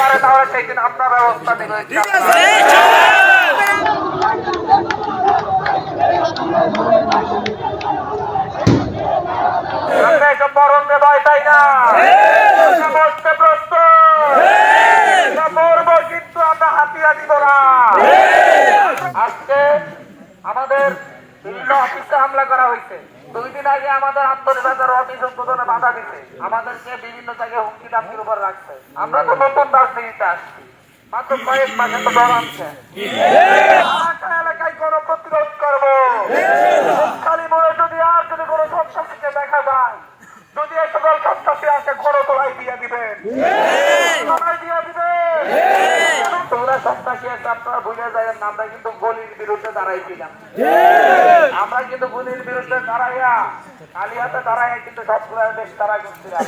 পারে তাহলে সেই দিন আমরা ব্যবস্থা নেব। আমরা এসব মরণকে ভয় পাই না, বসতে প্রস্তুত মরবো, কিন্তু আমরা হাতিয়া দিব না। আজকে আমাদের বিভিন্ন অফিসে হামলা করা হয়েছে। 2 দিন আগে আমাদের আন্তর্জাতিক অফিস উদ্বোধনে বাধা দিচ্ছে, আমাদেরকে বিভিন্ন জায়গায় হুমকি দামকির উপর রাখছে। আমরা তো নতুন রাজনীতিতে আসছি, মাত্র কয়েক মাসে তো জড়াচ্ছে এলাকায় কোনো প্রতিরোধ করবো। খালি মনে যদি আর যদি কোনো সন্ত্রাসীকে দেখা যায়, যদি এই সকল সন্ত্রাসী আসে ঘর তোলাই দিয়ে দিবেন, দিয়ে দিবেন। তোমরা সন্ত্রাসী আছে আপনারা বুঝে যাবেন না, আমরা কিন্তু গলির বিরুদ্ধে দাঁড়াইছিলাম। আমরা কিন্তু গলির বিরুদ্ধে দাঁড়াইয়া কালিয়াতে দাঁড়াইয়া কিন্তু সবগুলো দেশ তারা করছিলাম।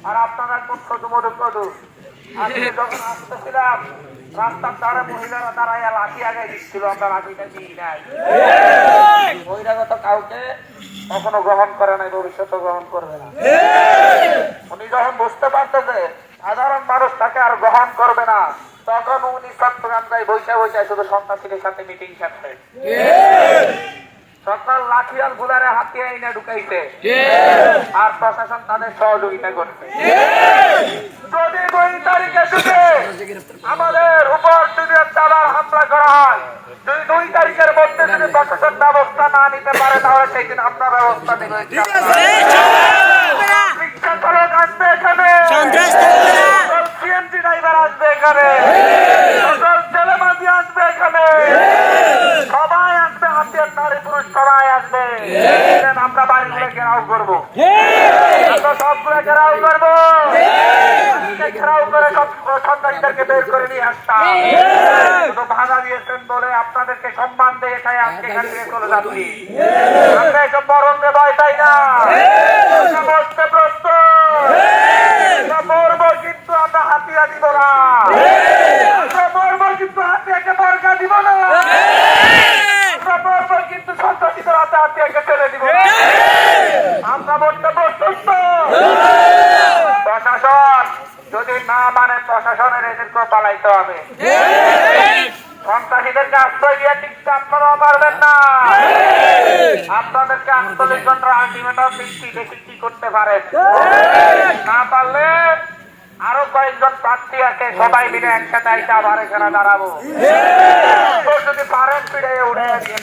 আর আপনারা কদু আজকে যখন আসতেছিলাম রাস্তার ধারে মহিলারা দাঁড়াইয়া লাঠি আগে দিচ্ছিল, আমরা লাঠিটা দিই নাই। বহিরাগত কাউকে কখনো গ্রহণ করে নাই, ভবিষ্যতে গ্রহণ করবে না। উনি যখন বুঝতে পারতেছে সাধারণ মানুষ তাকে আর গ্রহণ করবে না, তখন উনি চট্টগ্রাম যায় বৈশা শুধু সন্ত্রাসীদের সাথে মিটিং সারছে। সকাল লাঠি আর গুলারে হাতিয়ে এনে ঢুকাইছে, আর প্রশাসন তাদের সহযোগিতা করছে। যদি 2 তারিখে আমাদের উপর যদি আবার হামলা করা হয়, যদি 2 তারিখের মধ্যে যদি প্রশাসন ব্যবস্থা না নিতে পারে তাহলে সেই দিন আমরা ব্যবস্থা নেব। রিক্সা চালক আসবে এখানে, সিএনজি ড্রাইভার আসবে এখানে, ছেলেমাঝি আসবে এখানে, সবাই আসবে, হাতিয়ার নারী পুরুষ সবাই আসবে। আমরা বাড়িগুলো ঘেরাও করবো, আমরা সবগুলো ঘেরাও করবো, ঘেরাও করে সব সন্তানদেরকে বের করে নিয়ে আসতাম। শুধু ভাড়া দিয়েছেন বলে আপনাদেরকে সম্মান দিয়ে এটাই আজকে এখান থেকে চলে যাচ্ছি। আমরা এসব মরণকে ভয় পাই না, বসতে প্রস্তুত মরবো, কিন্তু আমরা হাতিয়া দিব না। আমরা মরবো, কিন্তু হাতিয়াকে বর্গা দিব না। আমরা মরবো, কিন্তু সন্ত্রাসীদের হাতে হাতিয়াকে ছেড়ে দিব না। আমরা বসতে প্রস্তুত। প্রশাসন যদি না মানে প্রশাসনের এদেরকে পালাইতে হবে। সন্ত্রাসীদেরকে আশ্রয় দিয়ে টিকতে আপনারাও পারবেন না। আপনাদেরকে 48 ঘন্টার আলটিমেটাম দিচ্ছি, দেখি কি করতে পারেন। না পারলে আরো কয়েকজন প্রার্থী আছে, সবাই মিলে একসাথে আইসা আবার এখানে দাঁড়াবো। যদি পারেন পিড়ে উঠে দিয়ে